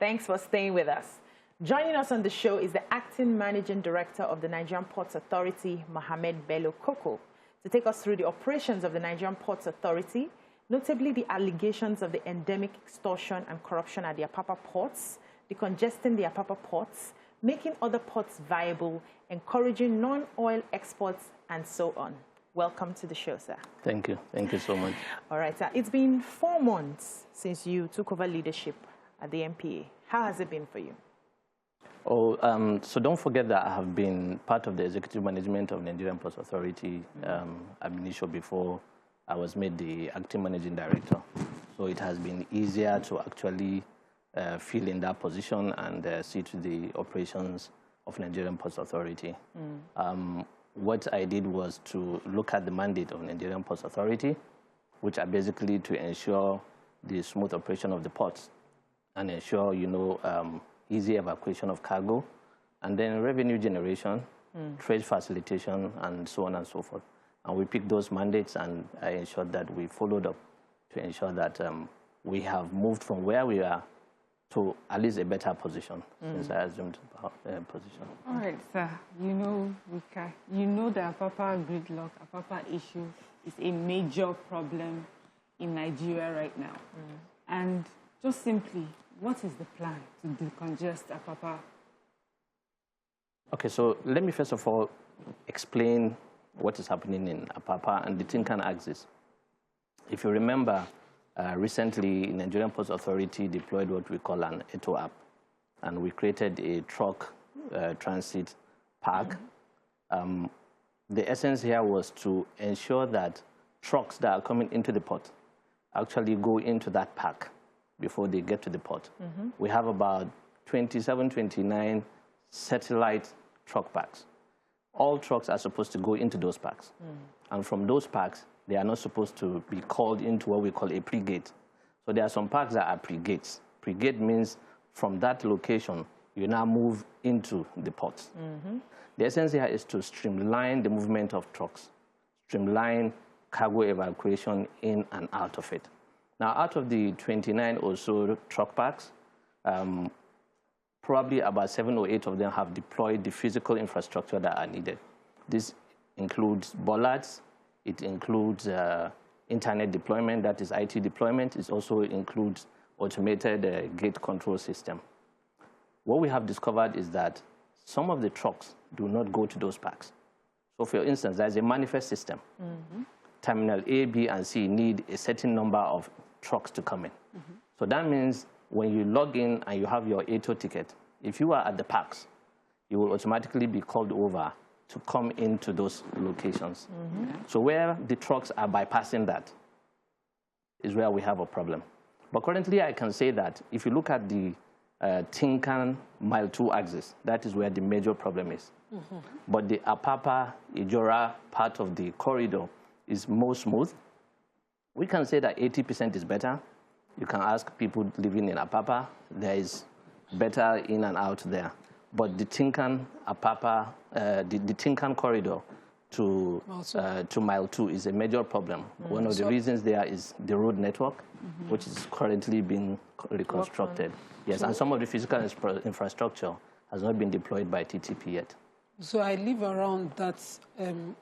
Thanks for staying with us. Joining us on the show is the Acting Managing Director of the Nigerian Ports Authority, Mohammed Bello-Koko, to take us through the operations of the Nigerian Ports Authority, notably the allegations of the endemic extortion and corruption at the Apapa ports, decongesting the Apapa ports, making other ports viable, encouraging non-oil exports, and so on. Welcome to the show, sir. Thank you. Thank you so much. All right, sir. It's been 4 months since you took over leadership at the NPA. How has it been for you? Oh, so don't forget that I have been part of the executive management of Nigerian Ports Authority. I've been issued before I was made the acting managing director. So it has been easier to actually fill in that position and see to the operations of Nigerian Ports Authority. What I did was to look at the mandate of Nigerian Ports Authority, which are basically to ensure the smooth operation of the ports and ensure, easy evacuation of cargo, and then revenue generation, trade facilitation, and so on and so forth. And we picked those mandates, and I ensured that we followed up to ensure that we have moved from where we are to at least a better position since I assumed position. All right, sir. You know the Apapa Gridlock, Apapa issue is a major problem in Nigeria right now. And just simply, what is the plan to decongest Apapa? Okay, so let me first of all explain what is happening in Apapa and the Tinkan axis. If you remember, recently, Nigerian Ports Authority deployed what we call an ETO app, and we created a truck transit park. The essence here was to ensure that trucks that are coming into the port actually go into that park before they get to the port. We have about 27, 29 satellite truck parks. All trucks are supposed to go into those parks. And from those parks, they are not supposed to be called into what we call a pre-gate. So there are some parks that are pre-gates. Pre-gate means from that location, you now move into the ports. The essence here is to streamline the movement of trucks, streamline cargo evacuation in and out of it. Now, out of the 29 or so truck parks, probably about 7 or 8 of them have deployed the physical infrastructure that are needed. This includes bollards. It includes internet deployment, that is IT deployment. It also includes automated gate control system. What we have discovered is that some of the trucks do not go to those parks. So for instance, there's a manifest system. Terminal A, B, and C need a certain number of trucks to come in. So that means when you log in and you have your ATO ticket, if you are at the parks, you will automatically be called over to come into those locations. So where the trucks are bypassing that is where we have a problem. But currently, I can say that if you look at the Tinkan Mile 2 axis, that is where the major problem is. But the Apapa, Ijora part of the corridor is more smooth. We can say that 80% is better. You can ask people living in Apapa, there is better in and out there. But the Tinkan Apapa, the Tinkan corridor to Mile 2 is a major problem. One of the reasons there is the road network, which is currently being reconstructed. Yes, and some of the physical infrastructure has not been deployed by TTP yet. So I live around that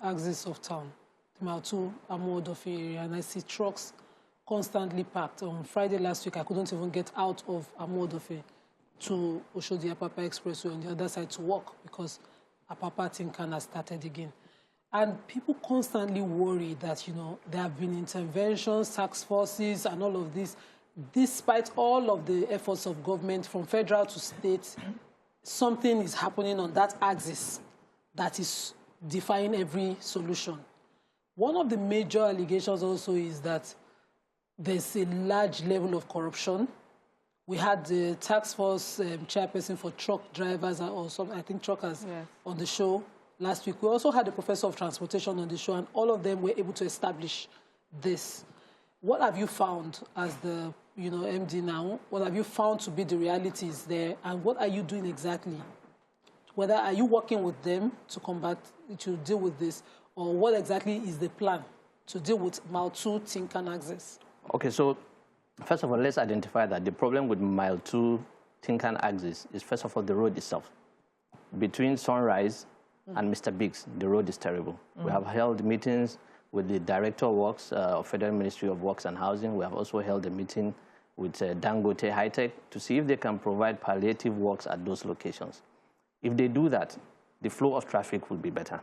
axis of town, the Mile 2 Amodofi area, and I see trucks constantly packed. On Friday last week, I couldn't even get out of Amodofi to Oshodi Apapa Expressway on the other side to walk because Apapa Tinkan has started again. And people constantly worry that, there have been interventions, task forces, and all of this. Despite all of the efforts of government from federal to state, something is happening on that axis that is defying every solution. One of the major allegations also is that there's a large level of corruption. We had the task force chairperson for truck drivers, or some, I think truckers, on the show last week. We also had the professor of transportation on the show, and all of them were able to establish this. What have you found as the MD now? What have you found to be the realities there, and what are you doing exactly? Whether are you working with them to deal with this, or what exactly is the plan to deal with Mile 2 Tinkan axis? Okay, so first of all, let's identify that the problem with Mile 2 Tinkan axis is, first of all, the road itself. Between Sunrise and Mr. Biggs, the road is terrible. We have held meetings with the Director of Works of Federal Ministry of Works and Housing. We have also held a meeting with Dangote High Tech to see if they can provide palliative works at those locations. If they do that, the flow of traffic will be better.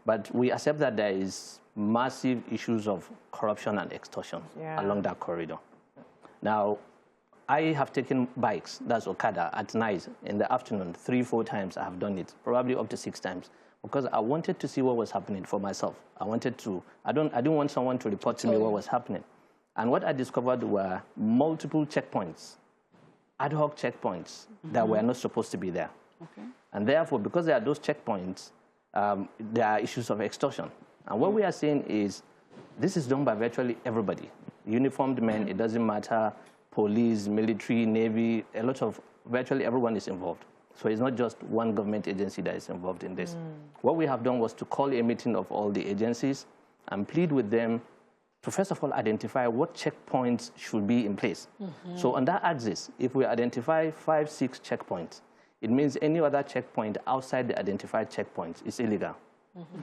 But we accept that there is massive issues of corruption and extortion along that corridor. Now, I have taken bikes, that's Okada, at night in the afternoon, 3-4 times I have done it, probably up to 6 times, because I wanted to see what was happening for myself. I didn't want someone to report to me what was happening. And what I discovered were multiple checkpoints, ad hoc checkpoints that were not supposed to be there. Okay. And therefore, because there are those checkpoints, there are issues of extortion. And what we are saying is, this is done by virtually everybody. Uniformed men, it doesn't matter, police, military, navy, virtually everyone is involved. So it's not just one government agency that is involved in this. What we have done was to call a meeting of all the agencies and plead with them to, first of all, identify what checkpoints should be in place. So on that axis, if we identify 5-6 checkpoints, it means any other checkpoint outside the identified checkpoints is illegal.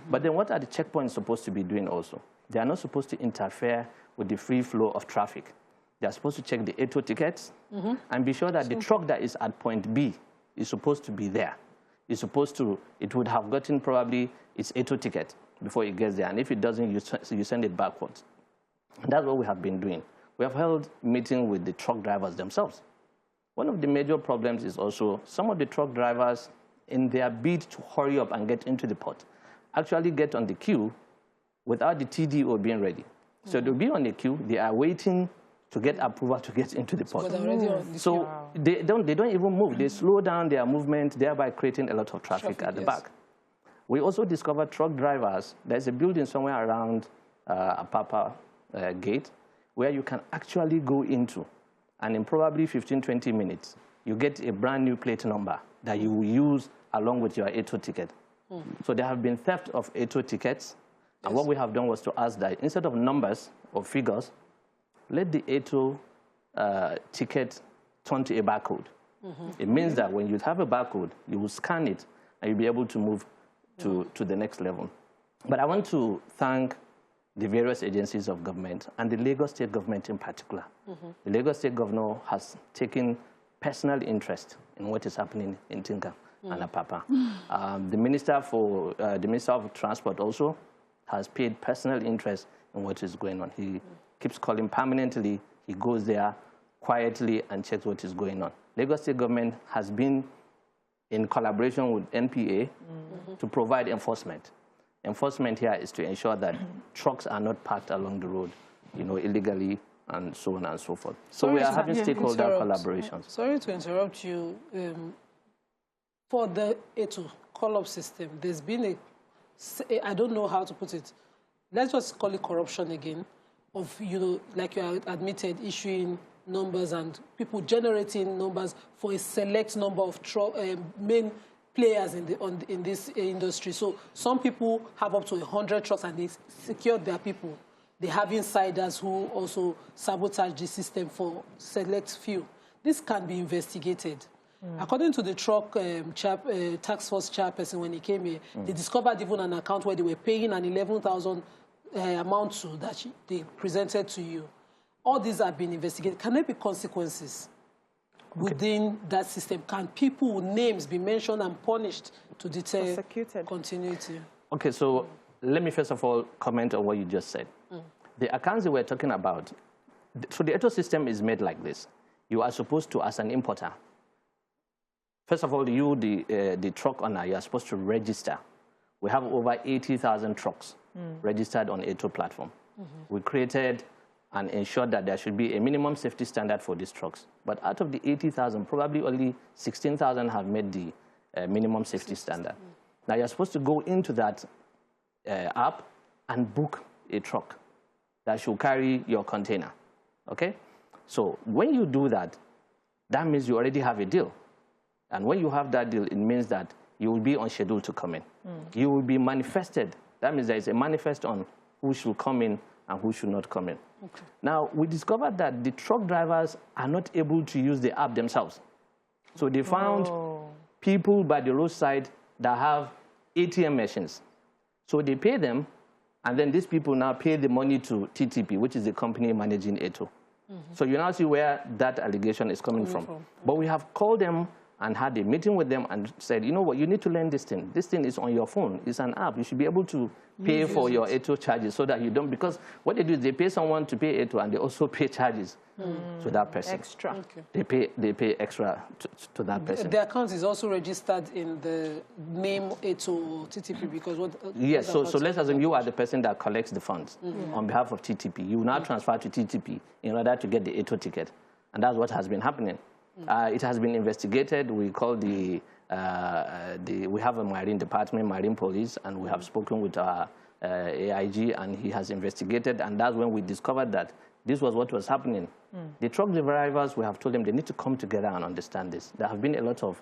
But then what are the checkpoints supposed to be doing also? They are not supposed to interfere with the free flow of traffic. They are supposed to check the ATO tickets and be sure that the truck that is at point B is supposed to be there. It would have gotten probably its ATO ticket before it gets there. And if it doesn't, you send it backwards. And that's what we have been doing. We have held meetings with the truck drivers themselves. One of the major problems is also some of the truck drivers, in their bid to hurry up and get into the port, actually get on the queue without the TDO being ready. So they'll be on the queue, they are waiting to get approval to get into the port. So they don't even move. They slow down their movement, thereby creating a lot of traffic at the back. We also discovered truck drivers. There's a building somewhere around Apapa Gate where you can actually go into, and in probably 15-20 minutes, you get a brand new plate number that you will use along with your ATO ticket. So there have been theft of ATO tickets. And what we have done was to ask that instead of numbers or figures, let the ATO ticket turn to a barcode. It means that when you have a barcode, you will scan it and you'll be able to move to the next level. But I want to thank the various agencies of government and the Lagos State government in particular. The Lagos State governor has taken personal interest in what is happening in Tinkan and Apapa. The Minister of Transport also has paid personal interest in what is going on. He keeps calling permanently. He goes there quietly and checks what is going on. Lagos State government has been in collaboration with NPA to provide enforcement. Enforcement here is to ensure that trucks are not parked along the road, illegally, and so on and so forth. So we are having stakeholder collaborations. Sorry to interrupt you. For the ATO call-up system, there's been I don't know how to put it. Let's just call it corruption again, of, like you admitted, issuing numbers and people generating numbers for a select number of main players in this industry. So some people have up to 100 trucks and they secured their people. They have insiders who also sabotage the system for select few. This can be investigated. According to the truck task force chairperson, when he came here, they discovered even an account where they were paying an 11,000 amount to that they presented to you. All these have been investigated. Can there be consequences within that system? Can people with names be mentioned and punished to deter continuity? Okay, so let me first of all comment on what you just said. The accounts that we're talking about, so the ATO system is made like this. You are supposed to, as an importer, first of all, you, the truck owner, you are supposed to register. We have over 80,000 trucks registered on ATO platform. We created and ensured that there should be a minimum safety standard for these trucks. But out of the 80,000, probably only 16,000 have met the minimum safety standard. Now, you're supposed to go into that app and book a truck that should carry your container, okay? So when you do that, that means you already have a deal. And when you have that deal, it means that you will be on schedule to come in. You will be manifested. That means there is a manifest on who should come in and who should not come in. Now, we discovered that the truck drivers are not able to use the app themselves. So they found people by the roadside that have ATM machines. So they pay them, and then these people now pay the money to TTP, which is the company managing Eto. So you now see where that allegation is coming from. But we have called them and had a meeting with them and said, you know what, you need to learn this thing. This thing is on your phone. It's an app. You should be able to pay for your Eto charges so that you don't, because what they do is they pay someone to pay Eto and they also pay charges to that person. Extra. Okay. They pay extra to that person. The account is also registered in the name Eto TTP because what? Yes, so let's assume you are the person that collects the funds on behalf of TTP. You now transfer to TTP in order to get the Eto ticket. And that's what has been happening. It has been investigated. We call we have a marine department, marine police, and we have spoken with our AIG, and he has investigated, and that's when we discovered that this was what was happening. The truck drivers, we have told them they need to come together and understand this. There have been a lot of,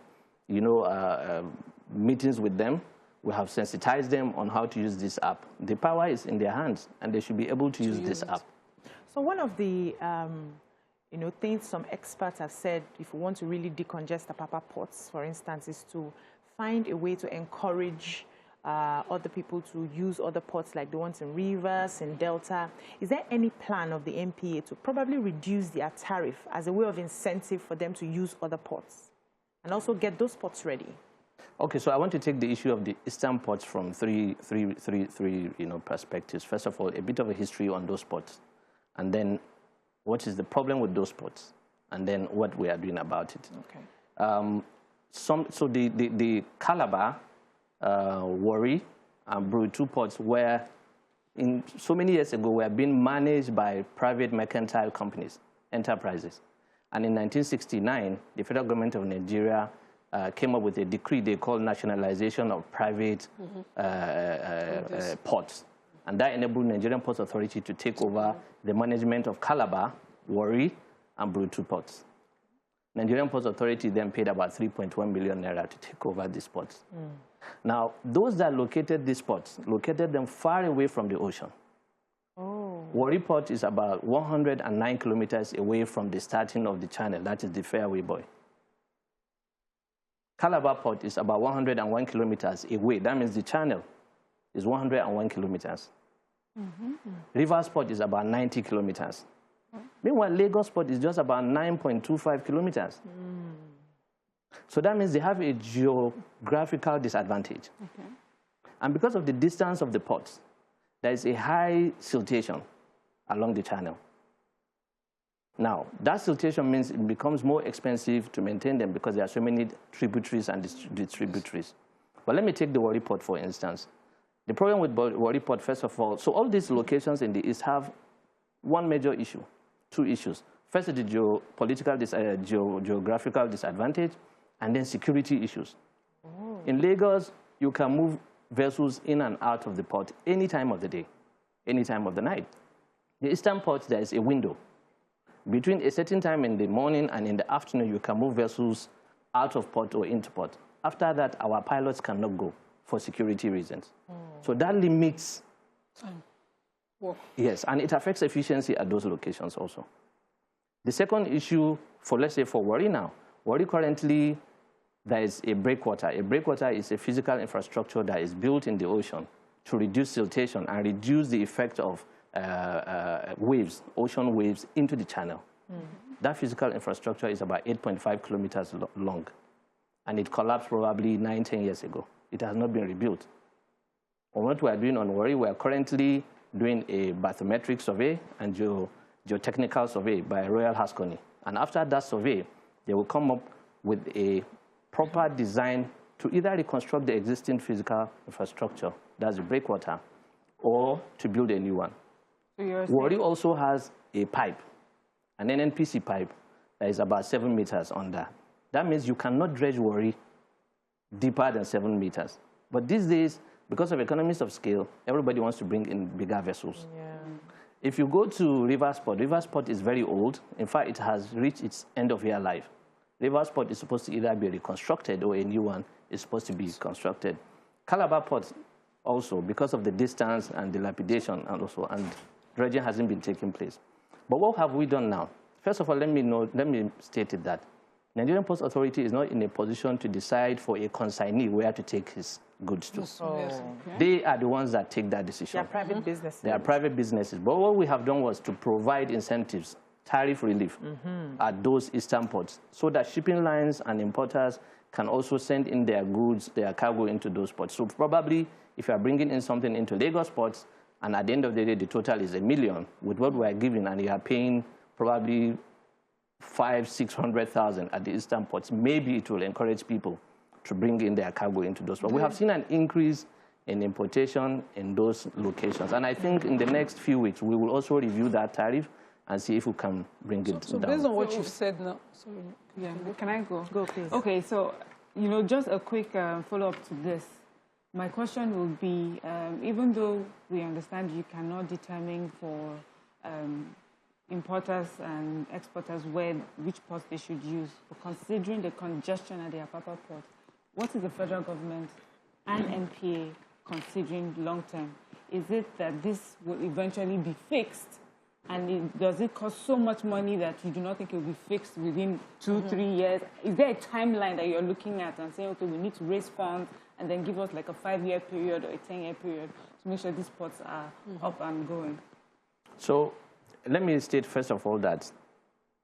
meetings with them. We have sensitized them on how to use this app. The power is in their hands, and they should be able to use this app. So one of the things some experts have said, if we want to really decongest Apapa ports, for instance, is to find a way to encourage other people to use other ports like the ones in Rivers, in Delta. Is there any plan of the NPA to probably reduce their tariff as a way of incentive for them to use other ports and also get those ports ready? Okay, so I want to take the issue of the eastern ports from three perspectives. First of all, a bit of a history on those ports, and then what is the problem with those ports, and then what we are doing about it. Okay. So the Calabar, Warri, and Brewery 2 ports were, so many years ago, were being managed by private mercantile companies, enterprises. And in 1969, the federal government of Nigeria came up with a decree they called Nationalization of Private Ports. And that enabled Nigerian Ports Authority to take over the management of Calabar, Warri, and Brewery 2 ports. Nigerian Ports Authority then paid about 3.1 million naira to take over these ports. Now, those that located these ports, located them far away from the ocean. Warri Port is about 109 kilometers away from the starting of the channel, that is the Fairway Buoy. Calabar Port is about 101 kilometers away. That means the channel is 101 kilometers. Rivers Port is about 90 kilometers. Meanwhile, Lagos Port is just about 9.25 kilometers. So that means they have a geographical disadvantage. And because of the distance of the ports, there is a high siltation along the channel. Now, that siltation means it becomes more expensive to maintain them because there are so many tributaries and distributaries. But let me take the Warri Port, for instance. The problem with Warri Port, first of all, so all these locations in the east have one major issue, two issues. First is the geographical disadvantage, and then security issues. In Lagos, you can move vessels in and out of the port any time of the day, any time of the night. The eastern port, there is a window. Between a certain time in the morning and in the afternoon, you can move vessels out of port or into port. After that, our pilots cannot go for security reasons. So that limits time. Yes, and it affects efficiency at those locations also. The second issue for, let's say, for Warri now, Warri currently, there is a breakwater. A breakwater is a physical infrastructure that is built in the ocean to reduce siltation and reduce the effect of waves, ocean waves, into the channel. That physical infrastructure is about 8.5 kilometers long, and it collapsed probably 9-10 years ago. It has not been rebuilt. On what we are doing on Warri, we are currently doing a bathymetric survey and geotechnical survey by Royal Haskoni. And after that survey, they will come up with a proper design to either reconstruct the existing physical infrastructure, that's the breakwater, or to build a new one. Warri also has a pipe, an NNPC pipe, that is about 7 meters under. That means you cannot dredge Warri deeper than 7 meters. But these days, because of economies of scale, everybody wants to bring in bigger vessels. If you go to Rivers Port is very old. In fact, it has reached its end of year life. Rivers Port is supposed to either be reconstructed or a new one is supposed to be constructed. Calabar Port also, because of the distance and dilapidation and dredging hasn't been taking place. But what have we done now? First of all, let me state it that Nigerian Ports Authority is not in a position to decide for a consignee where to take his goods to. Yes. They are the ones that take that decision. They are private businesses. They are private businesses. But what we have done was to provide incentives, tariff relief at those eastern ports so that shipping lines and importers can also send in their goods, their cargo into those ports. So probably if you are bringing in something into Lagos ports and at the end of the day the total is $1 million with what we are giving and you are paying probably 500,000-600,000 at the eastern ports, maybe it will encourage people to bring in their cargo into those ports. We have seen an increase in importation in those locations. And I think in the next few weeks, we will also review that tariff and see if we can bring it down. So based on what you've said now, sorry. Yeah, can I go? Go, please. Okay, so, you know, just a quick follow-up to this. My question would be, even though we understand you cannot determine for importers and exporters which ports they should use, but considering the congestion at the Apapa port, what is the federal government and NPA considering long-term? Is it that this will eventually be fixed? And does it cost so much money that you do not think it will be fixed within 2-3 years? Is there a timeline that you're looking at and saying, okay, we need to raise funds and then give us like a 5-year period or a 10-year period to make sure these ports are up and going? So let me state first of all that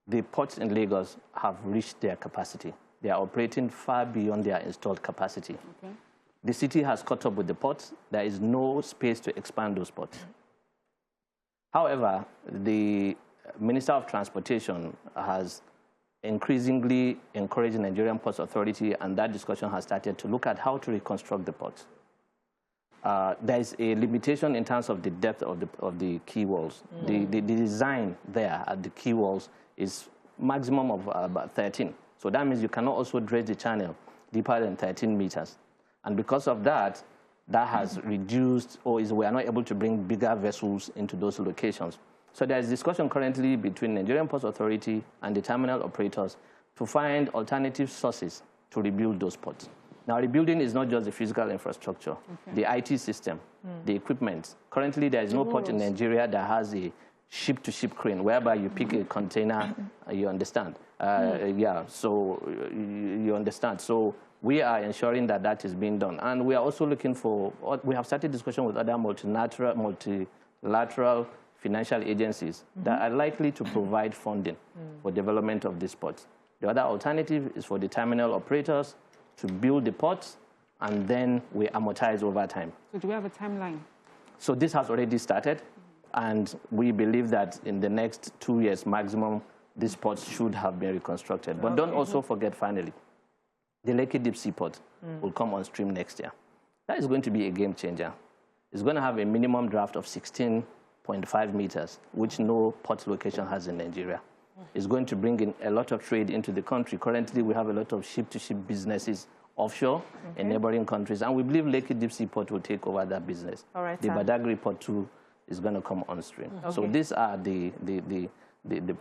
the ports in Lagos have reached their capacity. They are operating far beyond their installed capacity. Okay. The city has caught up with the ports. There is no space to expand those ports. However, the Minister of Transportation has increasingly encouraged the Nigerian Ports Authority, and that discussion has started to look at how to reconstruct the ports. There is a limitation in terms of the depth of the quay walls. The design there at the quay walls is maximum of about 13. So that means you cannot also dredge the channel deeper than 13 meters. And because of that, that has reduced, or we are not able to bring bigger vessels into those locations. So there is discussion currently between Nigerian Ports Authority and the terminal operators to find alternative sources to rebuild those ports. Now, rebuilding is not just the physical infrastructure, the IT system, the equipment. Currently, there is no port in Nigeria that has a ship-to-ship crane, whereby you pick a container, you understand. Yeah, so you understand. So we are ensuring that that is being done. And we are also looking for, we have started discussion with other multilateral financial agencies that are likely to provide funding for development of these ports. The other alternative is for the terminal operators to build the ports, and then we amortize over time. So do we have a timeline? So this has already started, and we believe that in the next 2 years maximum, these ports should have been reconstructed. But don't also forget, finally, the Lekki Deep Sea Port will come on stream next year. That is going to be a game changer. It's going to have a minimum draft of 16.5 meters, which no port location has in Nigeria. It's going to bring in a lot of trade into the country. Currently, we have a lot of ship-to-ship businesses offshore in neighboring countries, and we believe Lekki Deep Sea Port will take over that business. All right, the Badagry Port too is going to come on stream. So these are the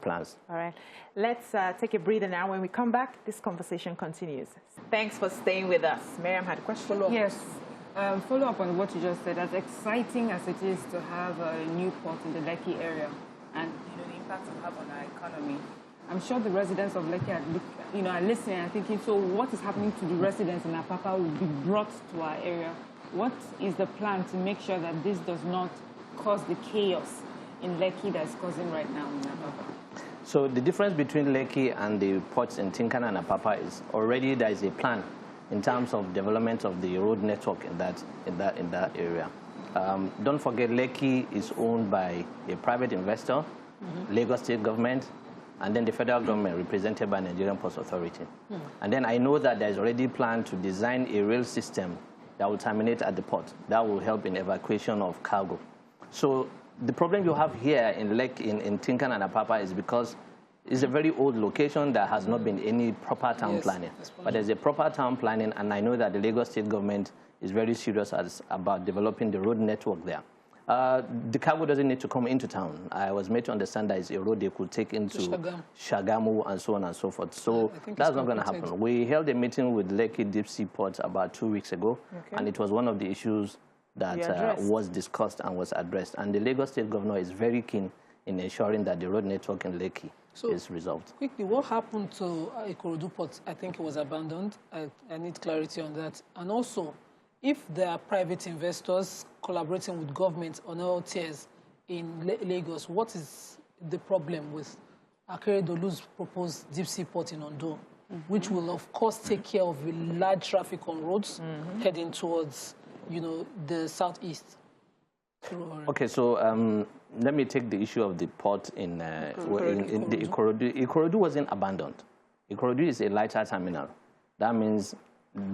plans. All right. Let's take a breather now. When we come back, this conversation continues. Thanks for staying with us. Miriam had a question. Yes. Follow up on what you just said. As exciting as it is to have a new port in the Lekki area and the impact it will have on our economy, I'm sure the residents of Lekki are listening and thinking, so what is happening to the residents in Apapa will be brought to our area. What is the plan to make sure that this does not cause the chaos in Lekki that's causing right now in Apapa? So the difference between Lekki and the ports in Tinkan and Apapa is already there is a plan in terms of development of the road network in that area. Don't forget, Lekki is owned by a private investor, Lagos State government, and then the federal government represented by Nigerian Ports Authority. And then I know that there is already a plan to design a rail system that will terminate at the port. That will help in evacuation of cargo. So the problem you have here in Tinkan and Apapa is because it's a very old location that has not been any proper town planning. But there's a proper town planning, and I know that the Lagos State government is very serious about developing the road network there. The cargo doesn't need to come into town. I was made to understand that it's a road they could take into Shagamu and so on and so forth. So that's not going to happen. We held a meeting with Lekki Deep Sea Port about 2 weeks ago, and it was one of the issues that was discussed and was addressed. And the Lagos State governor is very keen in ensuring that the road network in Lekki is resolved. Quickly, what happened to Ikorodu Port? I think it was abandoned. I need clarity on that. And also, if there are private investors collaborating with government on all tiers in Lagos, what is the problem with Akeredolu's proposed deep-sea port in Ondo, which will, of course, take care of large traffic on roads heading towards, the southeast? Okay, so let me take the issue of the port in the Ikorodu. Ikorodu wasn't abandoned. Ikorodu is a lighter terminal. That means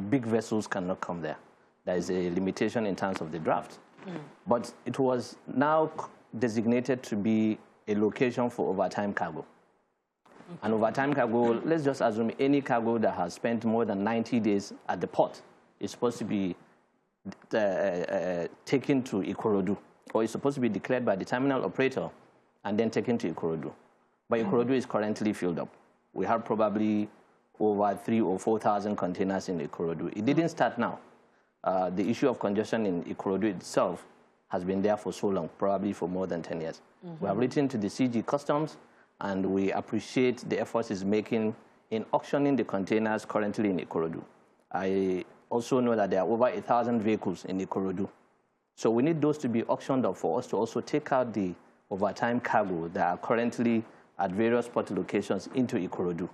big vessels cannot come there. There is a limitation in terms of the draft. But it was now designated to be a location for overtime cargo. And overtime cargo, let's just assume any cargo that has spent more than 90 days at the port is supposed to be taken to Ikorodu, or is supposed to be declared by the terminal operator and then taken to Ikorodu. But Ikorodu is currently filled up. We have probably over 3,000 or 4,000 containers in Ikorodu. It didn't start now. The issue of congestion in Ikorodu itself has been there for so long, probably for more than 10 years. We have written to the CG Customs, and we appreciate the efforts it's making in auctioning the containers currently in Ikorodu. I also know that there are over 1,000 vehicles in Ikorodu. So we need those to be auctioned up for us to also take out the overtime cargo that are currently at various port locations into Ikorodu.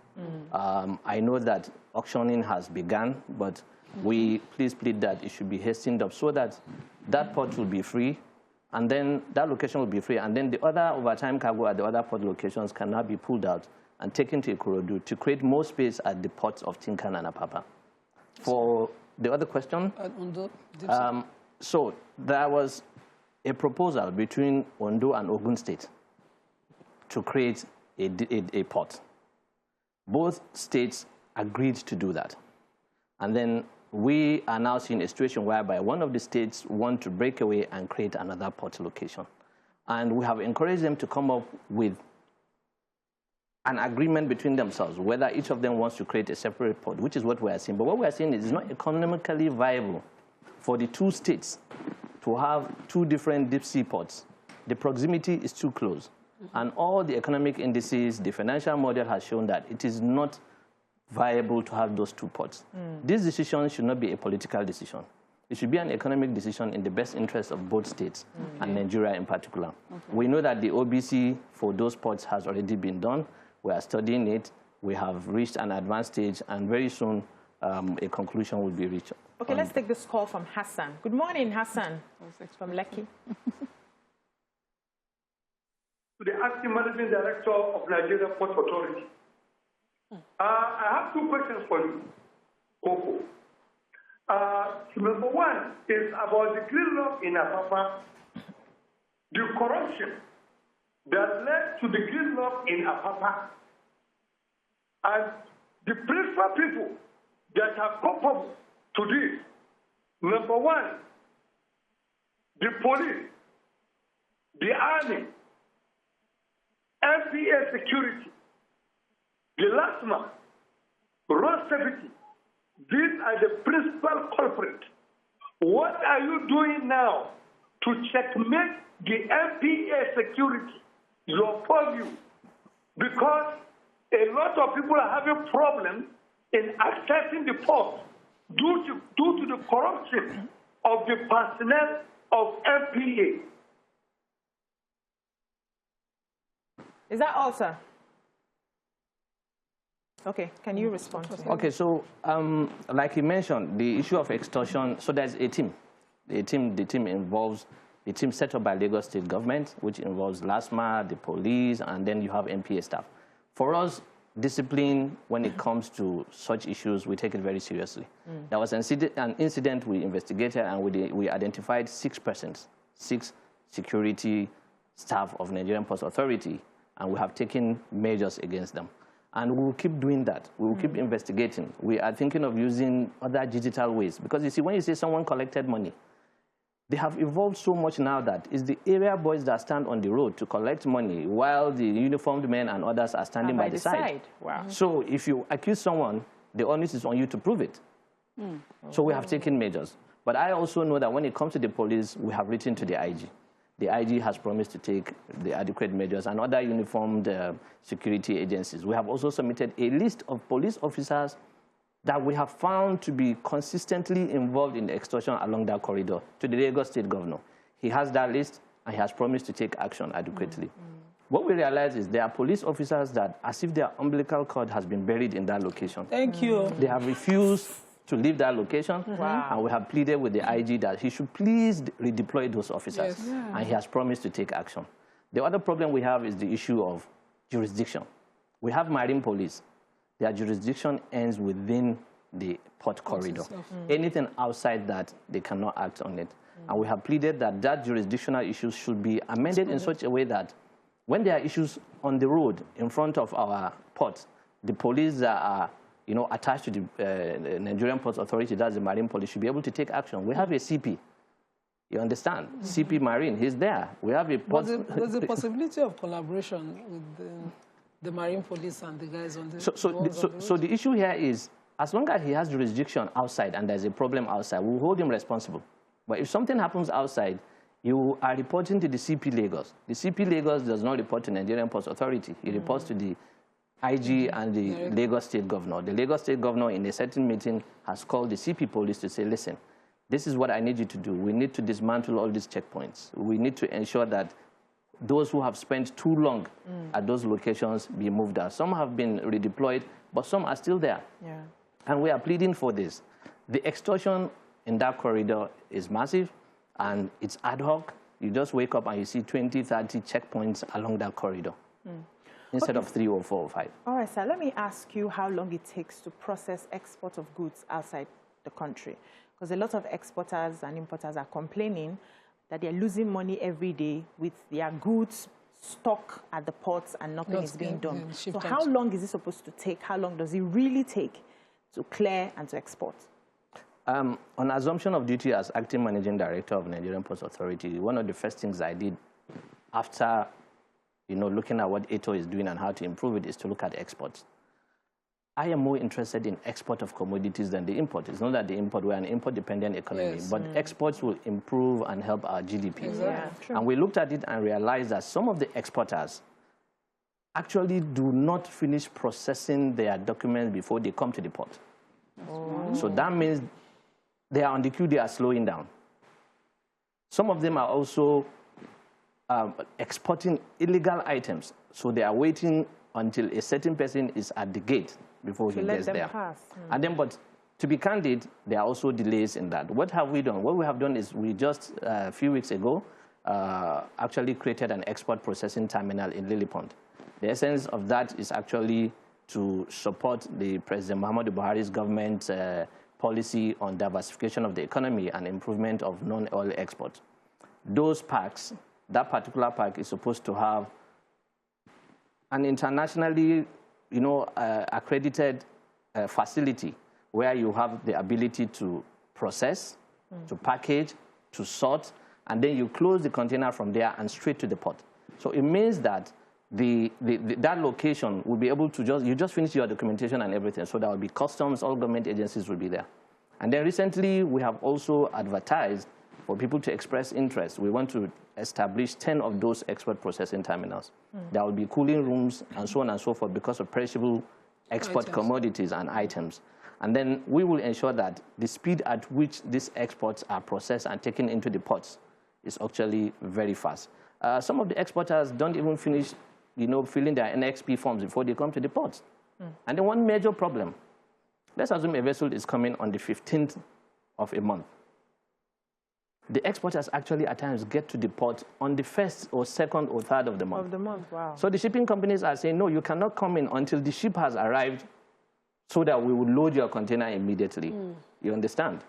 I know that auctioning has begun, but we please plead that it should be hastened up so that that port will be free, and then that location will be free, and then the other overtime cargo at the other port locations can now be pulled out and taken to Ikorodu to create more space at the ports of Tinkan and Apapa. For the other question, so there was a proposal between Ondo and Ogun State to create a port. Both states agreed to do that. And then we are now seeing a situation whereby one of the states want to break away and create another port location. And we have encouraged them to come up with an agreement between themselves, whether each of them wants to create a separate port, which is what we are seeing. But what we are seeing is it's not economically viable for the two states to have two different deep-sea ports. The proximity is too close. And all the economic indices, the financial model has shown that it is not viable to have those two ports. This decision should not be a political decision. It should be an economic decision in the best interest of both states and Nigeria in particular. We know that the OBC for those ports has already been done. We are studying it. We have reached an advanced stage, and very soon a conclusion will be reached. Okay, let's take this call from Hassan. Good morning, Hassan, from Lekki. To the acting managing director of Nigerian Ports Authority. I have two questions for you, Koko. Number one is about the gridlock in Apapa, the corruption that led to the gridlock in Apapa, and the principal people that are culpable to this. Number one, the police, the army, MPA security, the LASMA, road safety. These are the principal culprits. What are you doing now to checkmate the MPA security, your purview? Because a lot of people are having problems in accessing the port due to the corruption of the personnel of MPA. Is that all, sir? Okay, can you respond to him? Okay, so like you mentioned, the issue of extortion, so there's a team. The team involves, the team set up by Lagos State government, which involves LASMA, the police, and then you have MPA staff. For us, discipline, when it comes to such issues, we take it very seriously. There was an incident we investigated, and we identified 6 persons, 6 security staff of Nigerian Ports Authority, and we have taken measures against them. And we will keep doing that. We will keep investigating. We are thinking of using other digital ways. Because you see, when you say someone collected money, they have evolved so much now that it's the area boys that stand on the road to collect money while the uniformed men and others are standing by the side. Wow. So if you accuse someone, the onus is on you to prove it. So we have taken measures. But I also know that when it comes to the police, we have written to the IG. The IG has promised to take the adequate measures, and other uniformed security agencies. We have also submitted a list of police officers that we have found to be consistently involved in the extortion along that corridor to the Lagos State Governor. He has that list, and he has promised to take action adequately. What we realize is there are police officers that, as if their umbilical cord has been buried in that location. Thank you. They have refused to leave that location, and we have pleaded with the IG that he should please redeploy those officers, and he has promised to take action. The other problem we have is the issue of jurisdiction. We have marine police. Their jurisdiction ends within the port corridor. Anything outside that, they cannot act on it. And we have pleaded that that jurisdictional issues should be amended in such a way that when there are issues on the road in front of our ports, the police that are attached to the Nigerian Ports Authority, that's the Marine Police, should be able to take action. We have a CP. You understand? CP Marine, he's there. We have a port. There's a possibility of collaboration with the Marine Police and the guys on the So the issue here is, as long as he has jurisdiction outside and there's a problem outside, we'll hold him responsible. But if something happens outside, you are reporting to the CP Lagos. The CP Lagos does not report to Nigerian Ports Authority. He reports to the IG and the Lagos State Governor. The Lagos State Governor, in a certain meeting, has called the CP Police to say, listen, this is what I need you to do. We need to dismantle all these checkpoints. We need to ensure that those who have spent too long at those locations be moved out. Some have been redeployed, but some are still there. And we are pleading for this. The extortion in that corridor is massive, and it's ad hoc. You just wake up and you see 20, 30 checkpoints along that corridor instead of 3 or 4 or 5. All right, sir. Let me ask you how long it takes to process export of goods outside the country. Because a lot of exporters and importers are complaining that they're losing money every day with their goods stuck at the ports and nothing is being done. So how long is it supposed to take? How long does it really take to clear and to export? On assumption of duty as acting managing director of Nigerian Ports Authority, one of the first things I did after looking at what ATO is doing and how to improve it is to look at exports. I am more interested in export of commodities than the import. It's not that the import, we're an import-dependent economy, but exports will improve and help our GDP. And we looked at it and realized that some of the exporters actually do not finish processing their documents before they come to the port. So that means they are on the queue, they are slowing down. Some of them are also exporting illegal items. So they are waiting until a certain person is at the gate before he gets there. And then, but to be candid, there are also delays in that. What have we done? What we have done is we just, a few weeks ago, actually created an export processing terminal in Lillipond. The essence of that is actually to support the President Muhammad Buhari's government policy on diversification of the economy and improvement of non-oil exports. Those parks, that particular park is supposed to have an internationally, accredited facility where you have the ability to process, to package, to sort, and then you close the container from there and straight to the port. So it means that that location will be able to you just finish your documentation and everything. So there will be customs, all government agencies will be there. And then recently we have also advertised for people to express interest. We want to establish 10 of those export processing terminals. There will be cooling rooms and so on and so forth because of perishable export commodities and items. And then we will ensure that the speed at which these exports are processed and taken into the ports is actually very fast. Some of the exporters don't even finish filling their NXP forms before they come to the ports. And then one major problem, let's assume a vessel is coming on the 15th of a month. The exporters actually at times get to the port on the 1st or 2nd or 3rd of the month. Wow. So the shipping companies are saying, no, you cannot come in until the ship has arrived so that we will load your container immediately. You understand?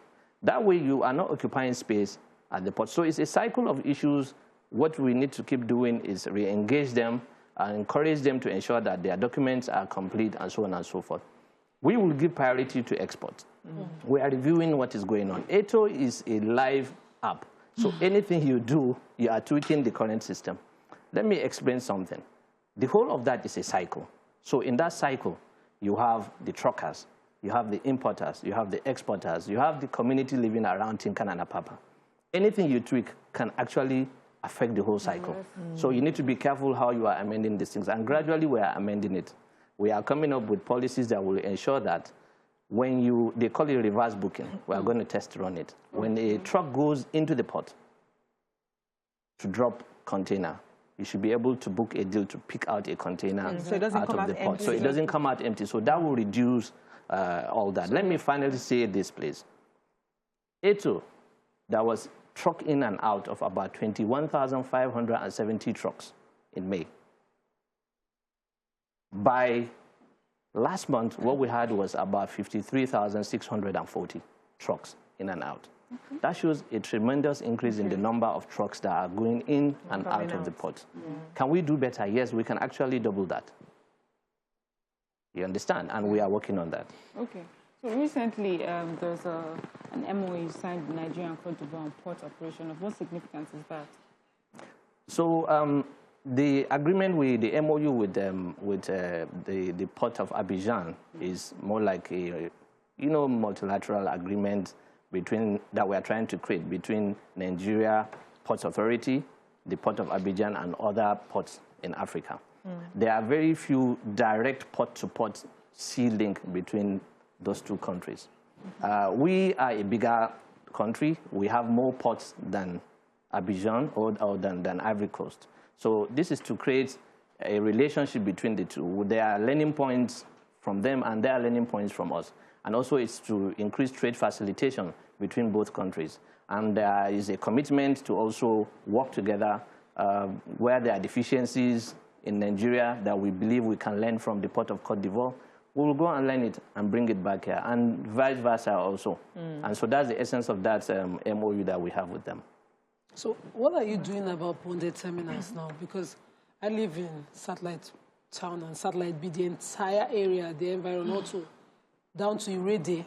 That way you are not occupying space at the port. So it's a cycle of issues. What we need to keep doing is re-engage them and encourage them to ensure that their documents are complete and so on and so forth. We will give priority to export. We are reviewing what is going on. ATO is a live app. So anything you do, you are tweaking the current system. Let me explain something. The whole of that is a cycle. So in that cycle, you have the truckers, you have the importers, you have the exporters, you have the community living around Tinkan and Apapa. Anything you tweak can actually affect the whole cycle. So you need to be careful how you are amending these things. And gradually we are amending it. We are coming up with policies that will ensure that when they call it reverse booking, we are going to test run it. When a truck goes into the port to drop container, you should be able to book a deal to pick out a container so it doesn't out come of out the port. empty. So it doesn't come out empty. So that will reduce all that. Let me finally say this, please. ATO, that was truck in and out of about 21,570 trucks in May. By last month, what we had was about 53,640 trucks in and out. That shows a tremendous increase in the number of trucks that are going in and out of the port. Can we do better? Yes, we can actually double that. You understand? And we are working on that. Okay. So recently, there's an MOU signed with Nigeria and Cote d'Ivoire on port operation. Of what significance is that? So the agreement with the MOU with the port of Abidjan is more like a, multilateral agreement that we are trying to create between Nigeria Ports Authority, the port of Abidjan, and other ports in Africa. There are very few direct port-to-port sea link between those two countries. We are a bigger country. We have more ports than Abidjan or than Ivory Coast. So this is to create a relationship between the two. There are learning points from them and there are learning points from us. And also it's to increase trade facilitation between both countries. And there is a commitment to also work together where there are deficiencies in Nigeria that we believe we can learn from the port of Cote d'Ivoire. We will go and learn it and bring it back here, and vice versa also. And so that's the essence of that MOU that we have with them. So what are you doing about bonded terminals now? Because I live in Satellite Town, and Satellite be the entire area, the environment, down to Irede,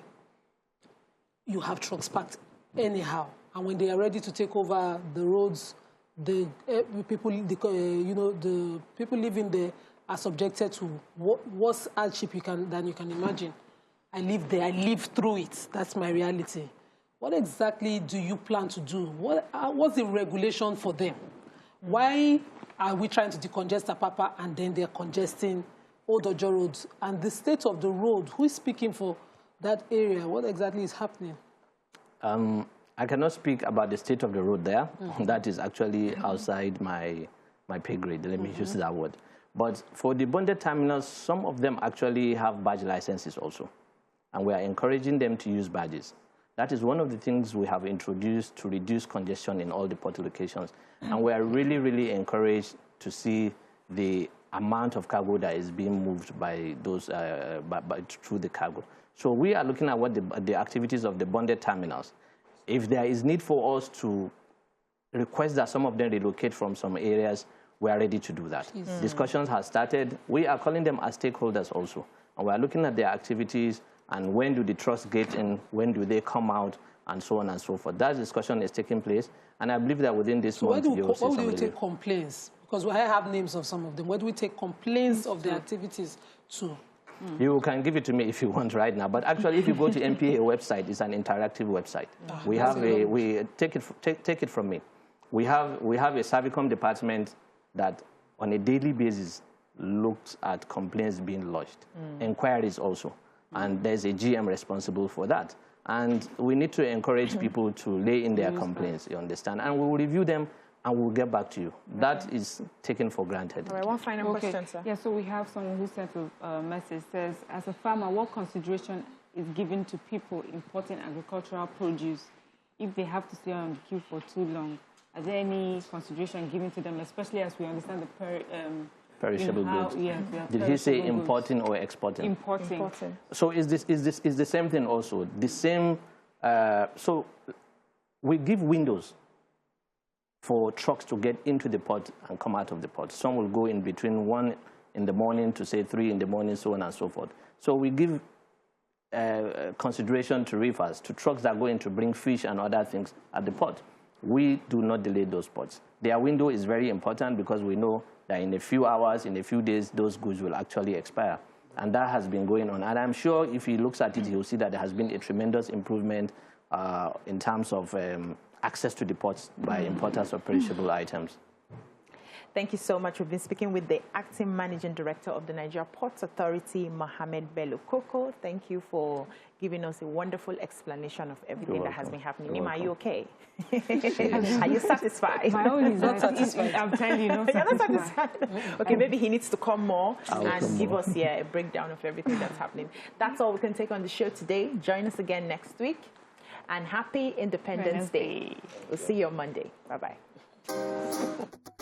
you have trucks parked anyhow. And when they are ready to take over the roads, the people living there are subjected to worse hardship than you can imagine. I live there. I live through it. That's my reality. What exactly do you plan to do? What's the regulation for them? Why are we trying to decongest Apapa and then they're congesting Old Ojo roads? And the state of the road, who is speaking for that area? What exactly is happening? I cannot speak about the state of the road there. That is actually outside my pay grade. Let me use that word. But for the bonded terminals, some of them actually have badge licenses also. And we are encouraging them to use badges. That is one of the things we have introduced to reduce congestion in all the port locations. And we are really, really encouraged to see the amount of cargo that is being moved by those through the cargo. So we are looking at what the activities of the bonded terminals. If there is need for us to request that some of them relocate from some areas, we are ready to do that. Discussions have started. We are calling them as stakeholders also. And we are looking at their activities and when do the trucks get in, when do they come out, and so on and so forth. That discussion is taking place. And I believe that within this month, you will see where do you take complaints? Because I have names of some of them. Where do we take complaints of the activities to? You can give it to me if you want right now. But actually, if you go to MPA website, it's an interactive website. Take it from me. We have a Servicom department that on a daily basis looks at complaints being lodged, inquiries also. And there's a GM responsible for that. And we need to encourage people to lay in their complaints, you understand? And we will review them and we'll get back to you. That is taken for granted. All right, one final question, sir. Yeah, so we have someone who sent a message, says, as a farmer, what consideration is given to people importing agricultural produce if they have to stay on the queue for too long? Is there any consideration given to them, especially as we understand the perishable goods? Yeah, did he say importing or exporting? Importing. So is the same thing also? The same. So we give windows for trucks to get into the port and come out of the port. Some will go in between 1 in the morning to say 3 in the morning, so on and so forth. So we give consideration to reefers, to trucks that go in to bring fish and other things at the port. We do not delay those ports. Their window is very important because we know that in a few hours, in a few days, those goods will actually expire. And that has been going on. And I'm sure if he looks at it, he'll see that there has been a tremendous improvement in terms of access to the ports by importers of perishable items. Thank you so much. We've been speaking with the Acting Managing Director of the Nigerian Ports Authority, Mohammed Bello-Koko. Thank you for giving us a wonderful explanation of everything that has been happening. Nima, are you okay? Are you satisfied? My own is not satisfied. I'm telling you, not You're satisfied. not satisfied? Okay, maybe he needs to come more and give us a breakdown of everything that's happening. That's all we can take on the show today. Join us again next week. And happy Independence Day. We'll see you on Monday. Bye-bye.